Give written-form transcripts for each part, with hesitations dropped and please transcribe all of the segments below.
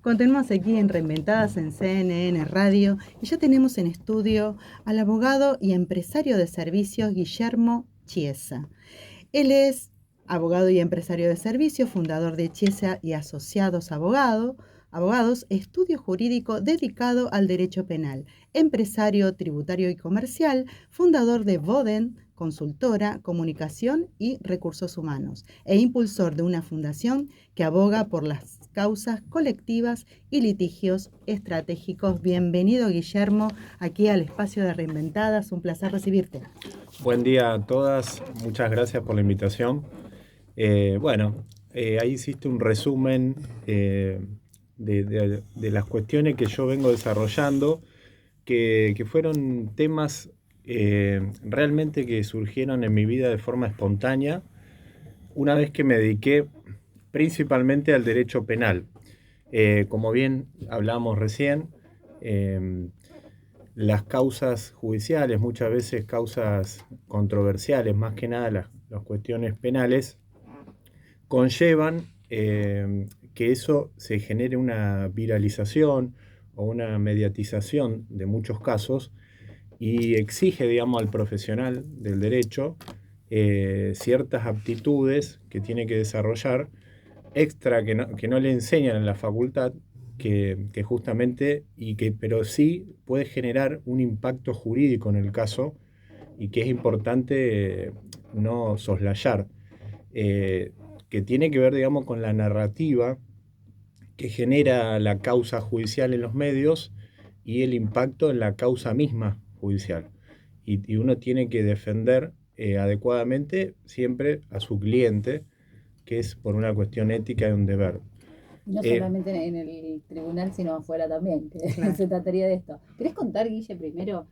Continuamos aquí en Reinventadas en CNN Radio y ya tenemos en estudio al abogado y empresario de servicios Guillermo Chiesa. Él es abogado y empresario de servicios, fundador de Chiesa y Asociados Abogados, estudio jurídico dedicado al derecho penal, empresario tributario y comercial, fundador de Boden, consultora, comunicación y recursos humanos, e impulsor de una fundación que aboga por las causas colectivas y litigios estratégicos. Bienvenido, Guillermo, aquí al espacio de Reinventadas. Un placer recibirte. Buen día a todas, muchas gracias por la invitación. Ahí hiciste un resumen de las cuestiones que yo vengo desarrollando, que fueron temas realmente que surgieron en mi vida de forma espontánea, una vez que me dediqué principalmente al derecho penal. Como bien hablamos recién, las causas judiciales, muchas veces causas controversiales, más que nada las cuestiones penales, conllevan que eso se genere una viralización o una mediatización de muchos casos y exige, digamos, al profesional del derecho ciertas aptitudes que tiene que desarrollar extra que no le enseñan en la facultad, que justamente, pero sí puede generar un impacto jurídico en el caso y que es importante no soslayar, que tiene que ver, digamos, con la narrativa que genera la causa judicial en los medios y el impacto en la causa misma judicial. Y uno tiene que defender adecuadamente siempre a su cliente, que es por una cuestión ética y un deber. No solamente en el tribunal, sino afuera también, que claro, se trataría de esto. ¿Querés contar, Guille, primero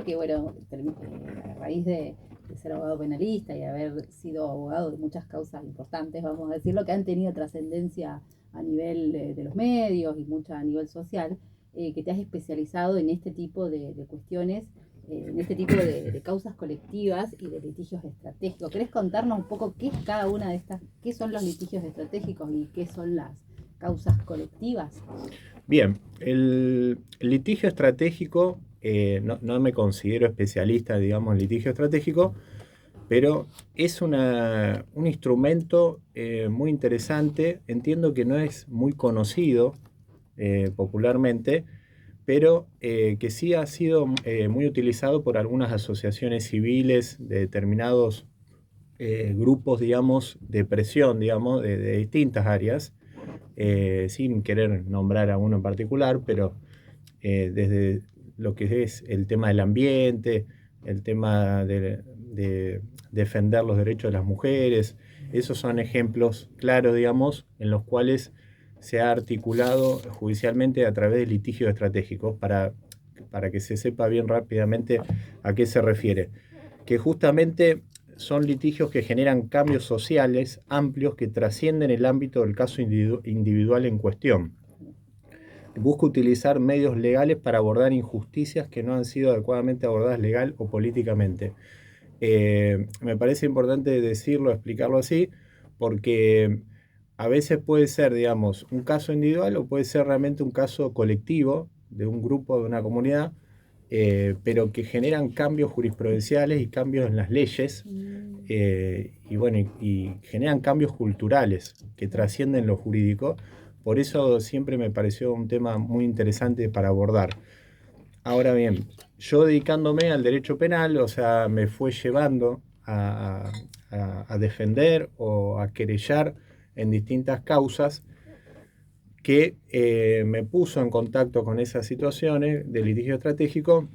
que, bueno, a raíz de ser abogado penalista y haber sido abogado de muchas causas importantes, vamos a decirlo, que han tenido trascendencia a nivel de los medios y mucha a nivel social, que te has especializado en este tipo de cuestiones, en este tipo de causas colectivas y de litigios estratégicos? ¿Querés contarnos un poco qué es cada una de estas, qué son los litigios estratégicos y qué son las causas colectivas? Bien, el litigio estratégico, no me considero especialista, digamos, en litigio estratégico, pero es un instrumento muy interesante. Entiendo que no es muy conocido popularmente, pero que sí ha sido muy utilizado por algunas asociaciones civiles de determinados grupos, digamos, de presión, digamos, de distintas áreas, sin querer nombrar a uno en particular, pero desde lo que es el tema del ambiente, el tema de defender los derechos de las mujeres. Esos son ejemplos claros, digamos, en los cuales se ha articulado judicialmente a través de litigios estratégicos para que se sepa bien rápidamente a qué se refiere. Que justamente son litigios que generan cambios sociales amplios que trascienden el ámbito del caso individual en cuestión. Busca utilizar medios legales para abordar injusticias que no han sido adecuadamente abordadas legal o políticamente. Me parece importante decirlo, explicarlo así, porque a veces puede ser, digamos, un caso individual o puede ser realmente un caso colectivo de un grupo, de una comunidad, pero que generan cambios jurisprudenciales y cambios en las leyes, y generan cambios culturales que trascienden lo jurídico. Por eso siempre me pareció un tema muy interesante para abordar. Ahora bien, yo dedicándome al derecho penal, o sea, me fue llevando a defender o a querellar en distintas causas que me puso en contacto con esas situaciones de litigio estratégico.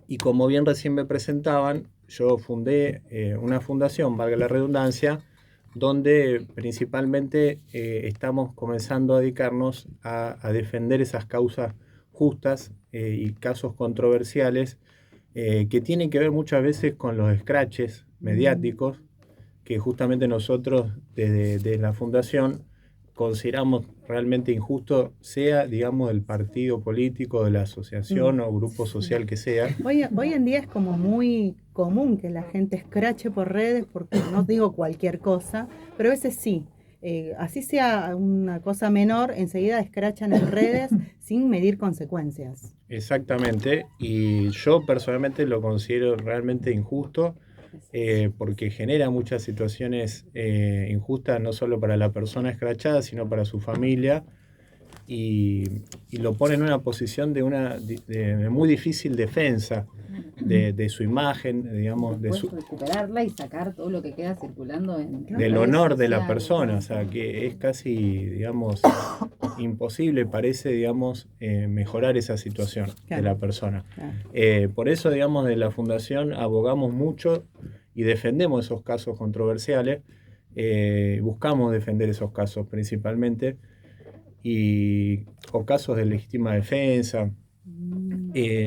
Y como bien recién me presentaban, yo fundé una fundación, valga la redundancia, donde principalmente estamos comenzando a dedicarnos a defender esas causas justas y casos controversiales que tienen que ver muchas veces con los escraches mediáticos que justamente nosotros desde la fundación consideramos realmente injusto, sea, digamos, del partido político, de la asociación o grupo social que sea. Hoy en día es como muy común que la gente escrache por redes, porque no digo cualquier cosa, pero a veces sí. así sea una cosa menor, enseguida escrachan en redes sin medir consecuencias. Exactamente, y yo personalmente lo considero realmente injusto porque genera muchas situaciones injustas, no solo para la persona escrachada, sino para su familia, y, y lo pone en una posición de muy difícil defensa de su imagen, digamos, Después recuperarla y sacar todo lo que queda circulando del redes honor de la sociales, persona, o sea, que es casi, digamos, imposible, parece, digamos, mejorar esa situación de la persona. Por eso, digamos, de la Fundación abogamos mucho y defendemos esos casos controversiales, buscamos defender esos casos principalmente, o casos de legítima defensa,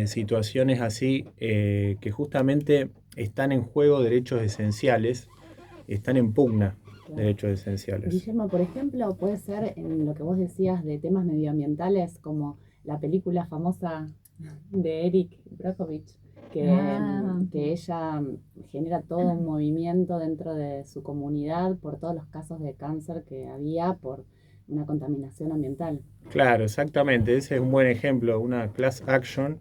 situaciones así que justamente están en juego derechos esenciales, están en pugna derechos esenciales. Guillermo, por ejemplo, puede ser en lo que vos decías de temas medioambientales, como la película famosa de Eric Brockovich, que ella genera todo un movimiento dentro de su comunidad por todos los casos de cáncer que había por una contaminación ambiental. Claro, exactamente, ese es un buen ejemplo, una class action,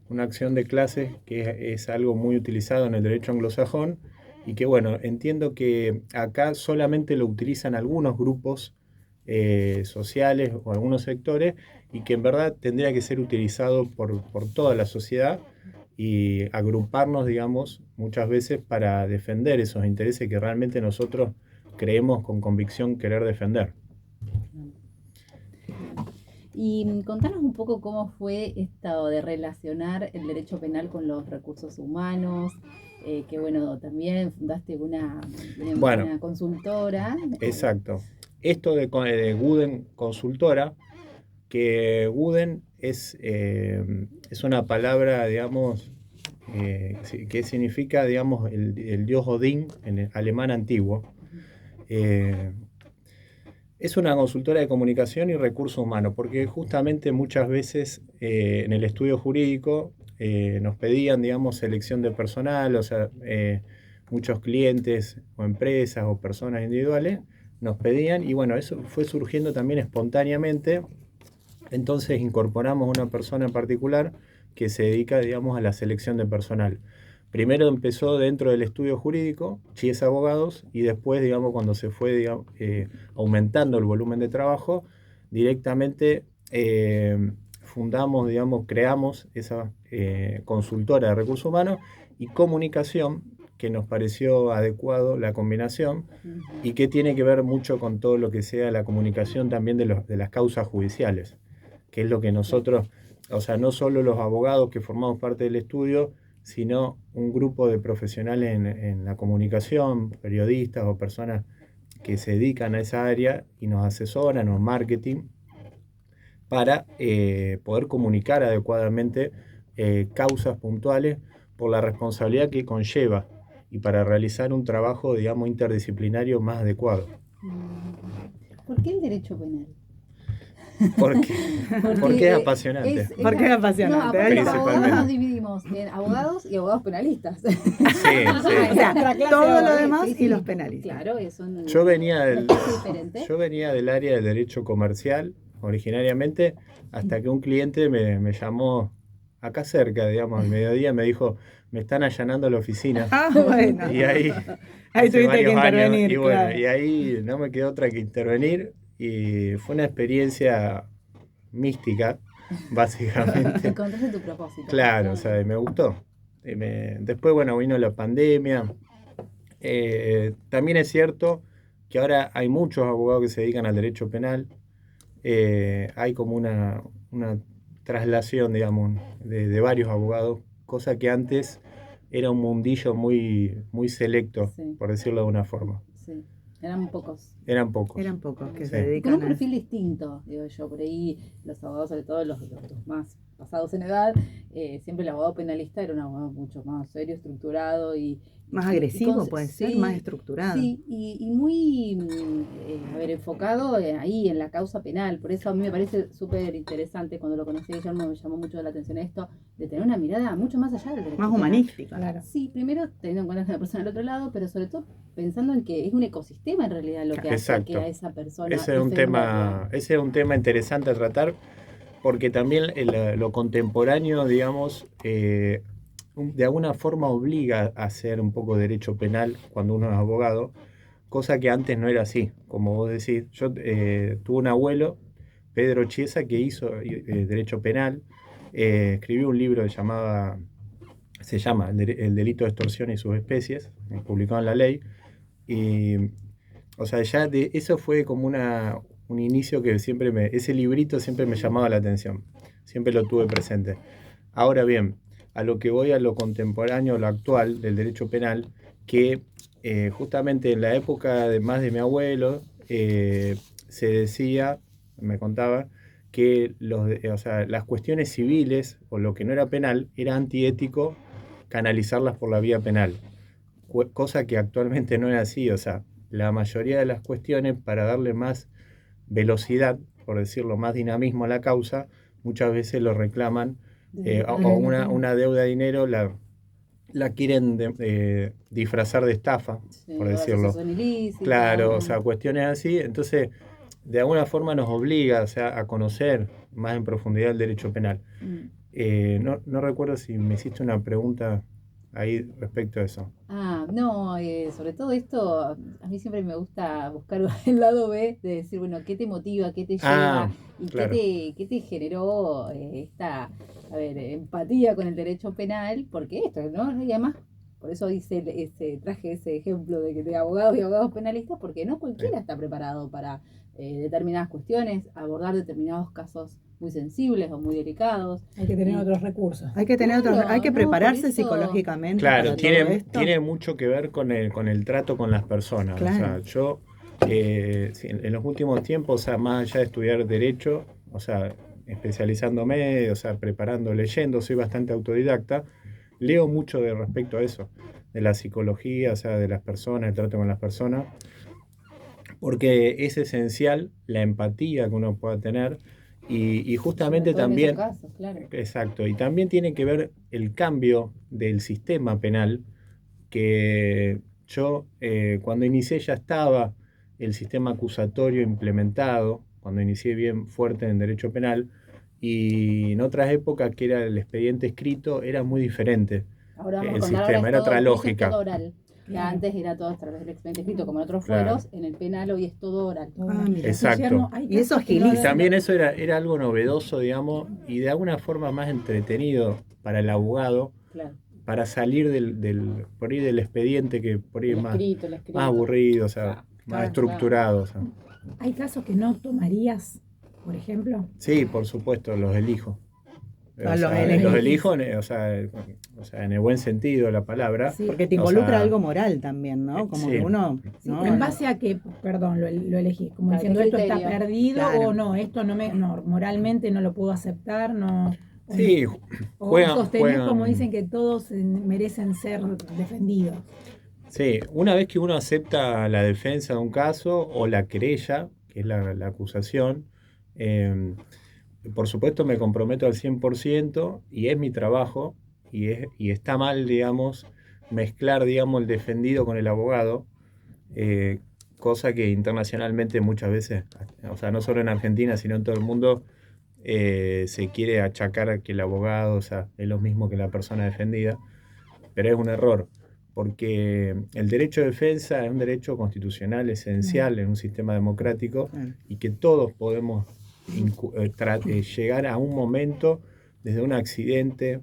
una acción de clases que es algo muy utilizado en el derecho anglosajón y que bueno, entiendo que acá solamente lo utilizan algunos grupos sociales o algunos sectores y que en verdad tendría que ser utilizado por toda la sociedad y agruparnos, digamos, muchas veces para defender esos intereses que realmente nosotros creemos con convicción querer defender. Y contanos un poco cómo fue esto de relacionar el derecho penal con los recursos humanos, que bueno, también fundaste una consultora. Exacto. Esto de Guden Consultora, que Guden es una palabra, digamos, que significa, digamos, el dios Odín en el alemán antiguo. Es una consultora de comunicación y recursos humanos, porque justamente muchas veces en el estudio jurídico nos pedían, digamos, selección de personal, o sea, muchos clientes o empresas o personas individuales nos pedían, y bueno, eso fue surgiendo también espontáneamente, entonces incorporamos una persona en particular que se dedica, digamos, a la selección de personal. Primero empezó dentro del estudio jurídico, Chiesa Abogados, y después, digamos, cuando se fue, digamos, aumentando el volumen de trabajo, directamente fundamos, digamos, creamos esa consultora de recursos humanos y comunicación, que nos pareció adecuado la combinación y que tiene que ver mucho con todo lo que sea la comunicación también de las causas judiciales, que es lo que nosotros, o sea, no solo los abogados que formamos parte del estudio, sino un grupo de profesionales en la comunicación, periodistas o personas que se dedican a esa área y nos asesoran o marketing para poder comunicar adecuadamente causas puntuales por la responsabilidad que conlleva y para realizar un trabajo, digamos, interdisciplinario más adecuado. ¿Por qué el derecho penal? Porque es apasionante. Porque es apasionante. No, aparte los abogados nos dividimos en abogados y abogados penalistas. Sí, sí. O sea, todo lo demás y los penalistas. Claro, eso no, Yo venía diferente. Yo venía del área de derecho comercial originariamente, hasta que un cliente me llamó acá cerca, digamos, al mediodía, me dijo, me están allanando la oficina. Ah, bueno. Y ahí tuviste que intervenir. Y bueno, claro. y ahí no me quedó otra que intervenir. Y fue una experiencia mística, básicamente. Encontraste tu propósito. Claro, o sea, me gustó. Después, bueno, vino la pandemia. También es cierto que ahora hay muchos abogados que se dedican al derecho penal. Hay como una traslación, digamos, de varios abogados, cosa que antes era un mundillo muy, muy selecto, Sí. por decirlo de una forma. Sí, eran pocos. Eran pocos. Eran pocos que Sí. se Con dedican un perfil distinto, digo yo, por ahí los abogados, sobre todo los más pasados en edad, siempre el abogado penalista era un abogado mucho más serio, estructurado y Más agresivo Y puede ser, sí, más estructurado. Sí, y muy, enfocado ahí en la causa penal. Por eso a mí me parece súper interesante cuando lo conocí, Guillermo, me llamó mucho la atención esto, de tener una mirada mucho más allá del derecho Más penal. humanística. Claro. Sí, primero teniendo en cuenta a la persona del otro lado, pero sobre todo pensando en que es un ecosistema en realidad lo que hace Exacto. que a esa persona Ese es un tema interesante a tratar, porque también lo contemporáneo, digamos, de alguna forma obliga a hacer un poco derecho penal cuando uno es abogado, cosa que antes no era así. Como vos decís, yo tuve un abuelo, Pedro Chiesa, que hizo derecho penal, escribió un libro se llama El delito de extorsión y sus especies, publicado en La Ley, y, o sea, ya de eso fue como un inicio que ese librito siempre me llamaba la atención, siempre lo tuve presente. Ahora bien, a lo que voy a lo contemporáneo, lo actual del derecho penal, que justamente en la época más de mi abuelo, se decía, me contaba, que o sea, las cuestiones civiles o lo que no era penal era antiético canalizarlas por la vía penal, cosa que actualmente no es así. O sea, la mayoría de las cuestiones, para darle más velocidad, por decirlo, más dinamismo a la causa, muchas veces lo reclaman, o una deuda de dinero la quieren disfrazar de estafa, por o la decirlo. asociación ilícita. Claro, o sea, cuestiones así. Entonces, de alguna forma nos obliga, o sea, a conocer más en profundidad el derecho penal. No recuerdo si me hiciste una pregunta ahí respecto a eso. No, sobre todo esto, a mí siempre me gusta buscar el lado B de decir, bueno, ¿qué te motiva, qué te lleva y claro. qué te generó esta, empatía con el derecho penal? Porque esto, ¿no? Y además, por eso traje ese ejemplo de abogados y abogados penalistas, porque no cualquiera está preparado para determinadas cuestiones, abordar determinados casos muy sensibles o muy delicados. Hay que tener otros recursos. Hay que tener hay que prepararse psicológicamente. Claro, para todo esto. tiene mucho que ver con el trato con las personas. Claro. O sea, yo en los últimos tiempos, o sea, más allá de estudiar Derecho, o sea, especializándome, o sea, preparando, leyendo, soy bastante autodidacta, leo mucho respecto a eso, de la psicología, o sea, de las personas, el trato con las personas, porque es esencial la empatía que uno pueda tener. Y justamente también, en esos casos, claro. Exacto, y también tiene que ver el cambio del sistema penal, que yo cuando inicié ya estaba el sistema acusatorio implementado, cuando inicié bien fuerte en derecho penal, y en otras épocas que era el expediente escrito, era muy diferente. Ahora vamos El a contar, sistema ahora era otra todo lógica. todo oral. Que antes era todo a través del expediente escrito, como en otros Claro. fueros, en el penal hoy es todo oral. Mira. Exacto. Guillermo, hay Y eso casos que agiliza. Y también eso era algo novedoso, digamos, y de alguna forma más entretenido para el abogado, Claro. para salir por ahí del expediente, que por ahí es más aburrido, o sea, más estructurado. O sea. ¿Hay casos que no tomarías, por ejemplo? Sí, por supuesto, los elijo. Los Los elegís. elijo, o sea, en el buen sentido de la palabra. Sí. Porque te O involucra sea, algo moral también, ¿no? Como sí. que uno... Sí, ¿no? ¿en base a qué, perdón, lo elegís? Como ¿Para qué diciendo, esto está criterio? perdido Claro. o no, esto no, moralmente no lo puedo aceptar, no. Sí, O juegan- sostener, como juegan- dicen, que todos merecen ser defendidos. Sí, una vez que uno acepta la defensa de un caso o la querella, que es la acusación, por supuesto me comprometo al 100% y es mi trabajo y está mal, digamos, mezclar, digamos, el defendido con el abogado, cosa que internacionalmente muchas veces, o sea, no solo en Argentina, sino en todo el mundo, se quiere achacar a que el abogado, o sea, es lo mismo que la persona defendida, pero es un error, porque el derecho de defensa es un derecho constitucional esencial en un sistema democrático y que todos podemos llegar a un momento, desde un accidente,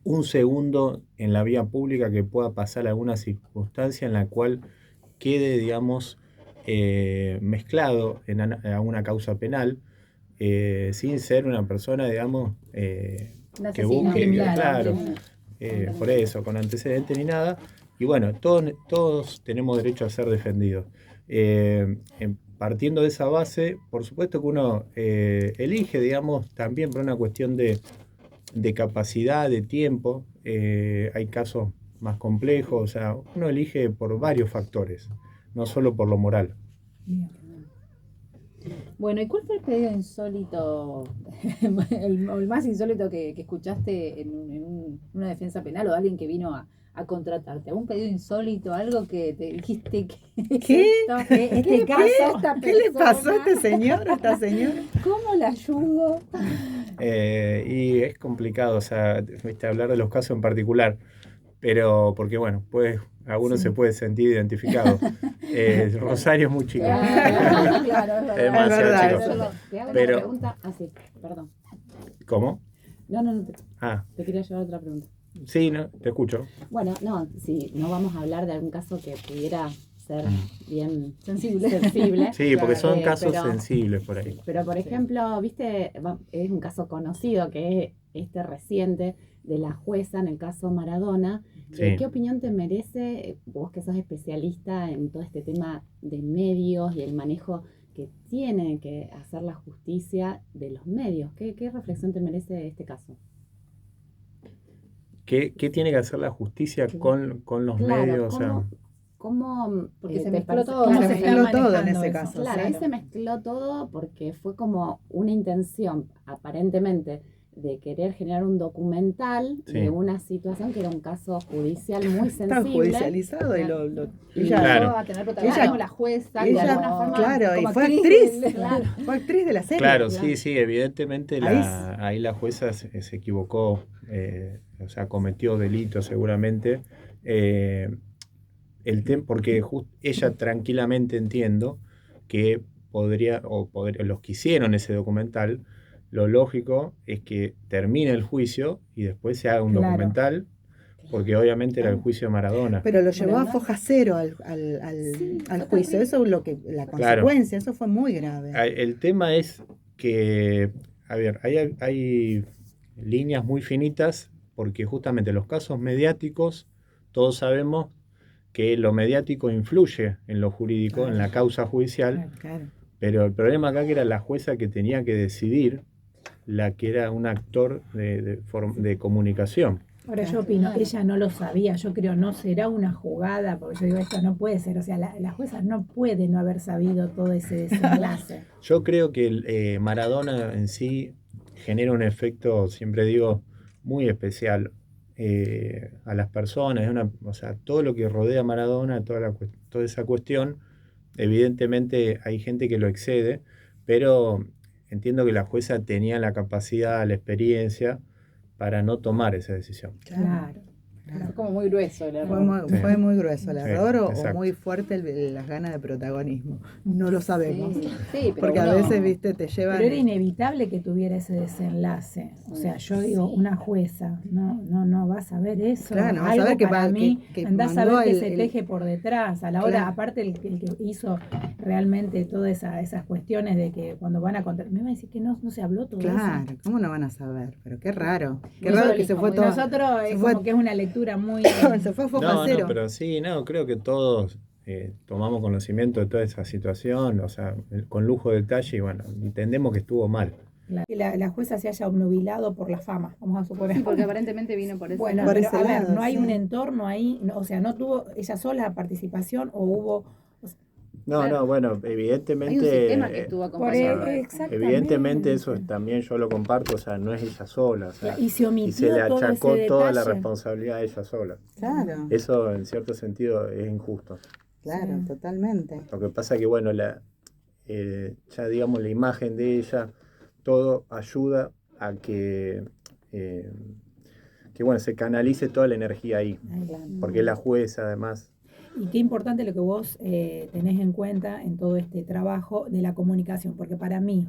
un segundo en la vía pública, que pueda pasar alguna circunstancia en la cual quede, digamos, mezclado a una causa penal, sin ser una persona, digamos, que busque, claro, por eso, con antecedentes ni nada. Y bueno, todos tenemos derecho a ser defendidos. Partiendo de esa base, por supuesto que uno elige, digamos, también por una cuestión de capacidad, de tiempo. Hay casos más complejo, o sea, uno elige por varios factores, no solo por lo moral. Bien. Bueno, ¿y cuál fue el pedido insólito, el más insólito que escuchaste en una defensa penal o de alguien que vino a contratarte? ¿Algún pedido insólito, algo que te dijiste que es ¿Qué? esto? ¿Qué le pasó a esta ¿Qué le pasó a persona? este señor, a esta señora? ¿Cómo la ayudo? Y es complicado, o sea, viste, hablar de los casos en particular, pero porque bueno, pues alguno Sí. se puede sentir identificado. Rosario es muy chico. Claro, claro, es verdad. Demasiado verdad, chico. es verdad. Te hago Pero- una pregunta. Ah, sí, perdón. ¿Cómo? No, Ah, te quería llevar otra pregunta. sí, no, te escucho. Bueno, no, si no vamos a hablar de algún caso que pudiera ser bien Sensible. sensible. Sí, porque son Eh, casos pero- sensibles por ahí. Pero, por ejemplo, viste, es un caso conocido que es este reciente de la jueza en el caso Maradona. Sí. ¿Qué opinión te merece, vos que sos especialista en todo este tema de medios y el manejo que tiene que hacer la justicia de los medios? ¿Qué reflexión te merece este caso? ¿Qué tiene que hacer la justicia con los Claro, medios? O sea, Porque se te mezcló parece- todo. ¿Cómo Claro, se está mezcló todo en manejando ese eso. caso? Claro, ahí Claro. se mezcló todo porque fue como una intención, aparentemente, de querer generar un documental Sí. de una situación que era un caso judicial muy Está sensible. judicializado y Claro. lo- Y ella, Claro. a tener protagonismo Ella- la jueza, de ella- alguna forma, claro, y como fue actriz actriz, del- Claro. fue actriz de la serie. claro, claro. sí, evidentemente ahí la jueza se equivocó, o sea, cometió delitos seguramente. Porque ella tranquilamente entiendo que los que hicieron ese documental, lo lógico es que termine el juicio y después se haga un Claro. documental, porque obviamente era el juicio de Maradona. Pero lo llevó a Maradona. foja cero al Sí, al fue juicio. terrible. Eso es lo que, la Claro. consecuencia, eso fue muy grave. El tema es que, a ver, hay líneas muy finitas, porque justamente los casos mediáticos, todos sabemos que lo mediático influye en lo jurídico, en la causa judicial, Claro. Claro. pero el problema acá que era la jueza que tenía que decidir, la que era un actor de comunicación. Ahora yo opino, ella no lo sabía, yo creo, no será una jugada, porque yo digo, esto no puede ser, o sea, la jueza no puede no haber sabido todo ese desenlace. Yo creo que Maradona en sí genera un efecto, siempre digo, muy especial a las personas. O sea, todo lo que rodea a Maradona, toda esa cuestión, evidentemente hay gente que lo excede, pero entiendo que la jueza tenía la capacidad, la experiencia para no tomar esa decisión. Claro. Fue como muy grueso el Fue error. muy, Sí. fue muy grueso el Sí, error o exacto. muy fuerte las ganas de protagonismo. No lo sabemos. Sí, sí, pero Porque a uno- veces, viste, te llevan. Pero era inevitable que tuviera ese desenlace. O sea, yo digo, una jueza, no vas a ver eso. Claro, no vas a Algo ver que para va- mí, que andás a mandó ver qué el- se el- teje por detrás. A la hora, Claro. aparte el que hizo realmente todas esas cuestiones de que cuando van a contar, me va a decir que no se habló todo Claro, eso. ¿cómo no van a saber? Pero qué raro. Qué Muy raro que se prolijo, fue muy todo. Nosotros se es fue- como que es una lectura muy... Se fue foja No, cero. pero sí, creo que todos tomamos conocimiento de toda esa situación, o sea, con lujo de detalle, y bueno, entendemos que estuvo mal. Que la jueza se haya obnubilado por la fama, vamos a suponer. Sí, porque aparentemente vino por eso. Bueno, Por pero ese a ver, lado, no hay sí. un entorno ahí, o sea, no tuvo ella sola participación o hubo... No, bueno, Hay evidentemente, un sistema que estuvo acompañando. exactamente. evidentemente eso también yo lo comparto, o sea, no es ella sola, o sea, Y se omitió y se le todo achacó ese toda la detalle. responsabilidad a ella sola. Claro, Eso en cierto sentido es injusto. claro, Sí. totalmente. Lo que pasa que, bueno, ya digamos la imagen de ella, todo ayuda a que bueno, se canalice toda la energía ahí, porque es la jueza además. Y qué importante lo que vos tenés en cuenta en todo este trabajo de la comunicación, porque para mí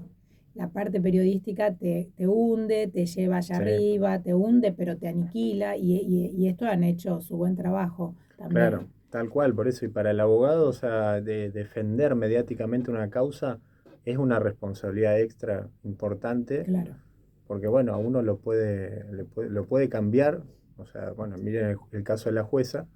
la parte periodística te hunde, te lleva allá Sí. arriba, te hunde, pero te aniquila, y esto han hecho su buen trabajo también. Claro, tal cual, por eso, y para el abogado, o sea, de defender mediáticamente una causa es una responsabilidad extra importante, Claro. porque bueno, a uno lo puede cambiar, o sea, bueno, miren el caso de la jueza,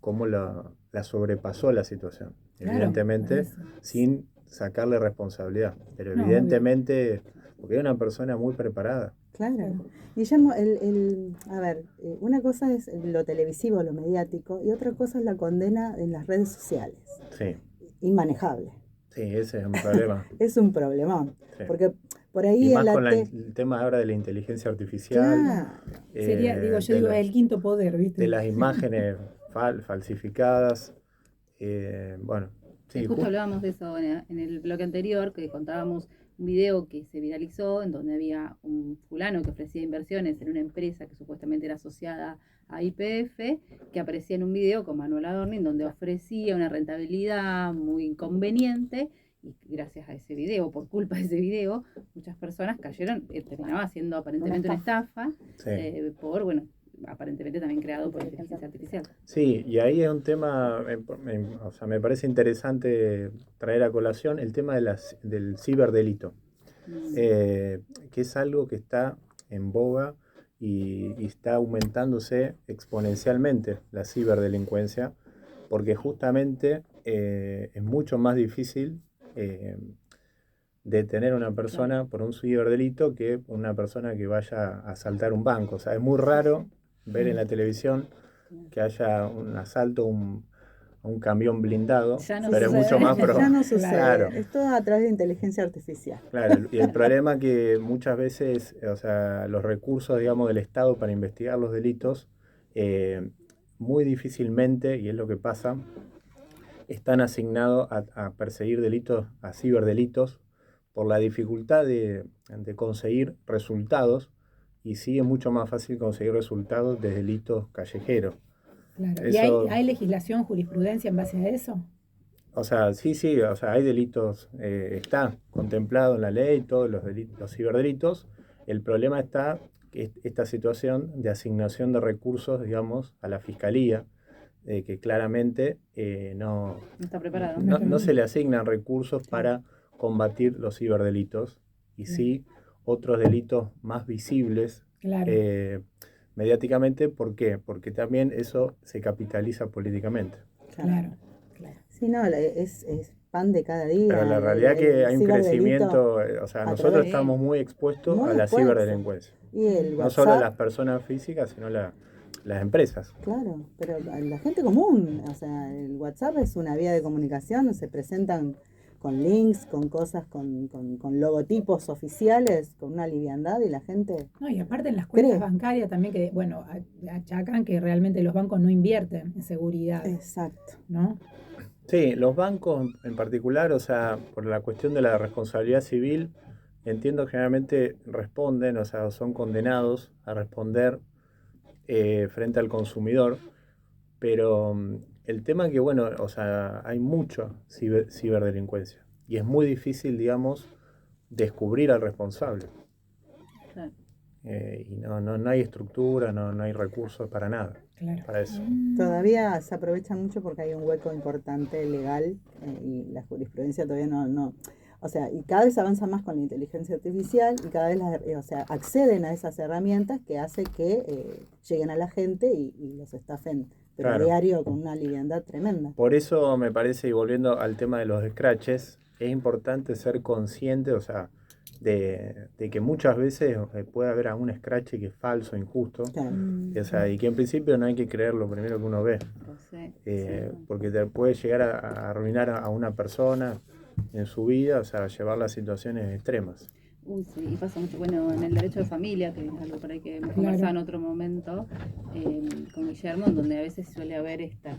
cómo la sobrepasó la situación, Claro, evidentemente, por eso. sin sacarle responsabilidad, pero No, evidentemente, porque era una persona muy preparada, Claro. Guillermo, a ver, una cosa es lo televisivo, lo mediático, y otra cosa es la condena en las redes sociales. Sí, Inmanejable. sí, ese es un problema. Es un problemón. Sí. Porque por Y ahí en más la con el tema ahora de la inteligencia artificial, Claro. Sería, yo de digo, el quinto poder, ¿viste? de las imágenes falsificadas. Bueno, Y sí, justo hablábamos de eso en el bloque anterior, que contábamos un video que se viralizó en donde había un fulano que ofrecía inversiones en una empresa que supuestamente era asociada a YPF, que aparecía en un video con Manuel Adorni, donde ofrecía una rentabilidad muy inconveniente, y gracias a ese video, por culpa de ese video, muchas personas cayeron, terminaba siendo aparentemente una estafa, sí. por, bueno, aparentemente también creado por inteligencia artificial. Sí, y ahí es un tema, o sea, me parece interesante traer a colación el tema del ciberdelito, que es algo que está en boga y está aumentándose exponencialmente la ciberdelincuencia, porque justamente es mucho más difícil detener a una persona por un ciberdelito que una persona que vaya a asaltar un banco. O sea, es muy raro ver en la televisión que haya un asalto a un camión blindado, Ya no pero es sucede. mucho más ya probable. no sucede. Claro, Es todo a través de inteligencia artificial. claro, y el problema que muchas veces, o sea, los recursos, digamos, del Estado para investigar los delitos, muy difícilmente, y es lo que pasa, están asignados a perseguir delitos, a ciberdelitos, por la dificultad de conseguir resultados, y sí es mucho más fácil conseguir resultados de delitos callejeros. Claro. ¿Y Eso, hay legislación, jurisprudencia en base a eso? o sea, sí, o sea, hay delitos, está contemplado en la ley todos los delitos, los ciberdelitos. El problema está que esta situación de asignación de recursos, digamos, a la fiscalía, que claramente No está preparado. no se le asignan recursos Sí. para combatir los ciberdelitos, y sí otros delitos más visibles Claro. mediáticamente. ¿Por qué? Porque también eso se capitaliza políticamente. Claro. Sí, no, es pan de cada día. Pero la realidad es que hay un ciberdelito crecimiento, o sea, a nosotros través- estamos muy expuestos Muy a la expuestos. ciberdelincuencia. Y el No solo WhatsApp, las personas físicas, sino las empresas. claro, pero la gente común, o sea, el WhatsApp es una vía de comunicación, se presentan con links, con cosas, con logotipos oficiales, con una liviandad y la gente... No, y aparte en las cuentas Cree. bancarias también que, bueno, achacan que realmente los bancos no invierten en seguridad, Exacto. ¿no? Sí, los bancos en particular, o sea, por la cuestión de la responsabilidad civil, entiendo que generalmente responden, o sea, son condenados a responder frente al consumidor, pero el tema es que, bueno, o sea, hay mucha ciberdelincuencia y es muy difícil, digamos, descubrir al responsable. Claro. Y no hay estructura, no hay recursos para nada, Claro. para eso. Todavía se aprovecha mucho porque hay un hueco importante legal y la jurisprudencia todavía no, o sea, y cada vez avanza más con la inteligencia artificial y cada vez o sea, acceden a esas herramientas que hace que lleguen a la gente y los estafen, pero Claro. a diario con una liviandad tremenda. Por eso me parece, y volviendo al tema de los scratches, es importante ser consciente, o sea, de que muchas veces puede haber algún scratch que es falso, injusto, Claro. o sea, y que en principio no hay que creer lo primero que uno ve, Entonces, porque te puede llegar a arruinar a una persona en su vida, o sea, llevarla a situaciones extremas. Sí, y pasa mucho, bueno, en el derecho de familia, que es algo por ahí que hemos conversado en otro momento con Guillermo, en donde a veces suele haber esta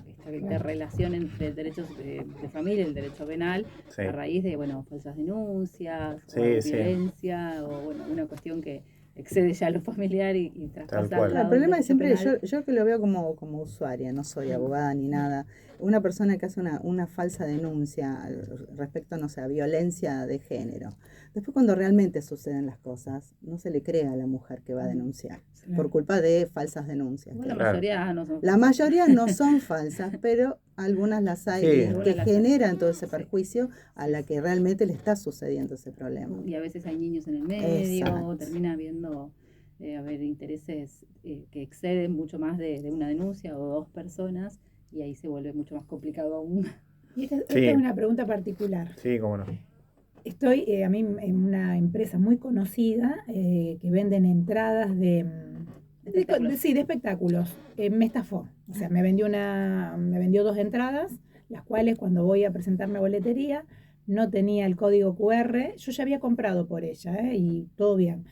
relación entre derechos de familia y el derecho penal, Sí. a raíz de, bueno, falsas denuncias, Sí, o sí. violencia, o bueno, una cuestión que excede ya lo familiar y traspasa Tal cual. al lado El problema del es siempre, derecho penal. yo que lo veo como usuaria, no soy abogada ni nada, una persona que hace una falsa denuncia respecto, no sé, a violencia de género. Después cuando realmente suceden las cosas, no se le cree a la mujer que va a denunciar, por culpa de falsas denuncias. Bueno, la Claro. mayoría no son. La mayoría no son falsas, pero algunas las hay Sí. que Algunas las hay. generan todo ese Sí. perjuicio a la que realmente le está sucediendo ese problema. Y a veces hay niños en el medio, Exacto. termina habiendo haber intereses que exceden mucho más de una denuncia o dos personas, y ahí se vuelve mucho más complicado aún. Y esta Sí. es una pregunta particular. Sí, cómo no. Estoy a mí en una empresa muy conocida que venden entradas de espectáculos. Me estafó. O sea, me vendió 2 entradas, las cuales cuando voy a presentarme a boletería no tenía el código QR. Yo ya había comprado por ella, y todo bien.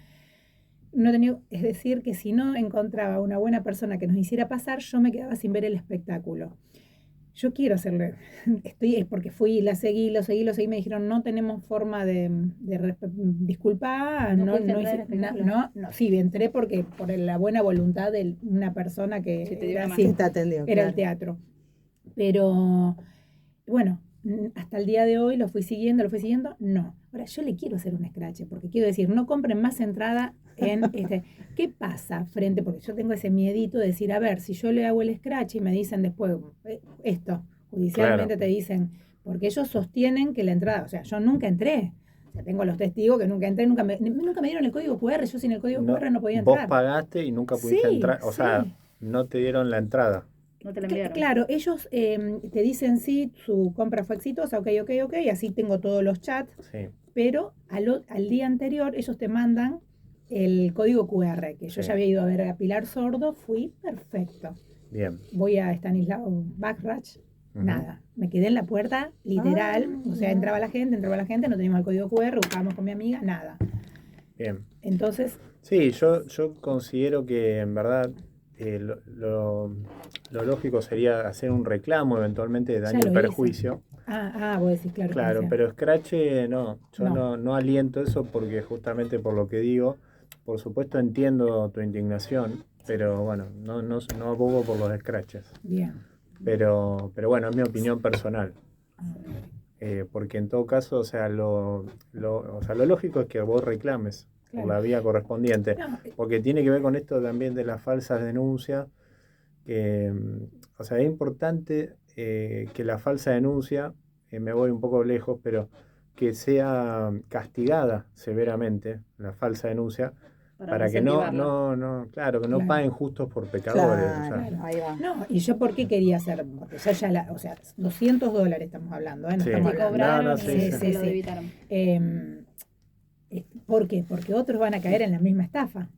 No tenía, es decir, que si no encontraba una buena persona que nos hiciera pasar, yo me quedaba sin ver el espectáculo. Yo quiero hacerle, es porque fui, lo seguí, me dijeron, no tenemos forma de disculpar, sí, entré porque por la buena voluntad de una persona que era el teatro. Pero, bueno, hasta el día de hoy lo fui siguiendo, no. Ahora, yo le quiero hacer un scratch, porque quiero decir, no compren más entrada en ¿qué pasa frente? Porque yo tengo ese miedito de decir, a ver, si yo le hago el scratch y me dicen después, esto, judicialmente te dicen, porque ellos sostienen que la entrada, o sea, yo nunca entré. O sea, tengo los testigos que nunca entré, nunca me dieron el código QR, yo sin el código QR no podía entrar. Vos pagaste y nunca pudiste entrar, o sea, no te dieron la entrada. No te la enviaron. Claro, ellos te dicen sí, su compra fue exitosa, ok, así tengo todos los chats, pero al día anterior ellos te mandan el código QR, que yo ya había ido a ver a Pilar Sordo, fui perfecto. Bien. Voy a Stanislao Bachrach, nada, me quedé en la puerta, literal, o sea, entraba la gente, no teníamos el código QR, buscábamos con mi amiga, nada. Bien. Entonces... Sí, yo considero que en verdad lo lógico sería hacer un reclamo eventualmente de daño y perjuicio. Vos decís, claro. Claro, pero Scratch no, yo no aliento eso porque justamente por lo que digo, por supuesto entiendo tu indignación, pero bueno, no abogo por los scratches. Bien. Pero bueno, es mi opinión personal. Porque en todo caso, o sea, lo lógico es que vos reclames por la vía correspondiente, porque tiene que ver con esto también de las falsas denuncias, que, o sea, es importante que la falsa denuncia, me voy un poco lejos, pero que sea castigada severamente, la falsa denuncia, para que no paguen justos por pecadores. Claro, ahí va. No, y yo por qué quería hacer, porque o sea, $200 estamos hablando, no estamos hablando. Sí. Lo evitaron. ¿Por qué? Porque otros van a caer en la misma estafa.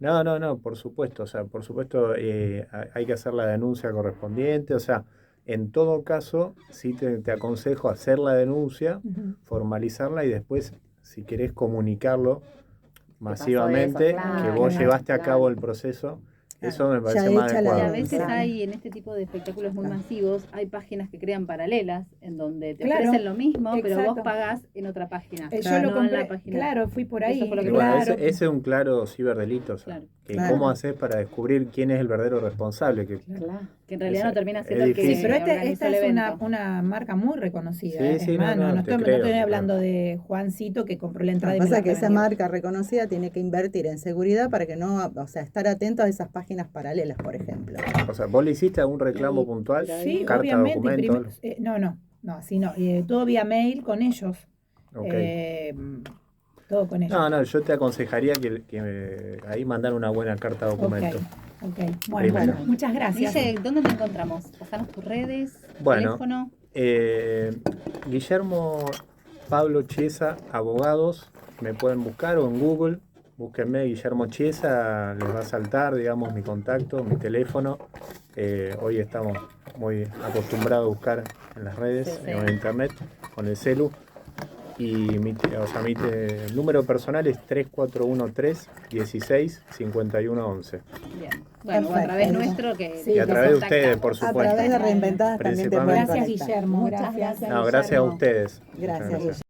No, por supuesto, o sea, hay que hacer la denuncia correspondiente, o sea, en todo caso, sí te aconsejo hacer la denuncia, formalizarla y después, si querés comunicarlo masivamente, que vos llevaste a cabo el proceso, eso me parece más adecuado. Y a veces hay, en este tipo de espectáculos muy masivos, hay páginas que crean paralelas, en donde te ofrecen lo mismo, pero vos pagás en otra página. Yo lo compré, fui por ahí. Ese es un claro ciberdelito, o sea, ¿cómo haces para descubrir quién es el verdadero responsable? Que en realidad no termina siendo el que sí, pero esta es una marca muy reconocida. No estoy hablando de Juancito que compró la entrada. Lo que pasa es que esa marca reconocida tiene que invertir en seguridad para que no, o sea, estar atento a esas páginas paralelas, por ejemplo. O sea, ¿vos le hiciste algún reclamo puntual? Sí, carta, obviamente. documento. Así no. Todo vía mail con ellos. Todo con ellos. No, yo te aconsejaría que ahí mandar una buena carta documento. Bueno, muchas gracias. Dice, ¿dónde te encontramos? Pasanos tus redes, teléfono. Guillermo Pablo Chiesa, abogados, me pueden buscar o en Google. Búsquenme Guillermo Chiesa, les va a saltar, digamos, mi contacto, mi teléfono. Hoy estamos muy acostumbrados a buscar en las redes, en internet, con el celu. Y mi número personal es 3413-16-5111. Bien. Bueno, a través nuestro y a través de ustedes, por supuesto. A través de Reinventadas también te pueden Gracias, Guillermo. Muchas gracias. No, gracias a ustedes. Gracias, Guillermo.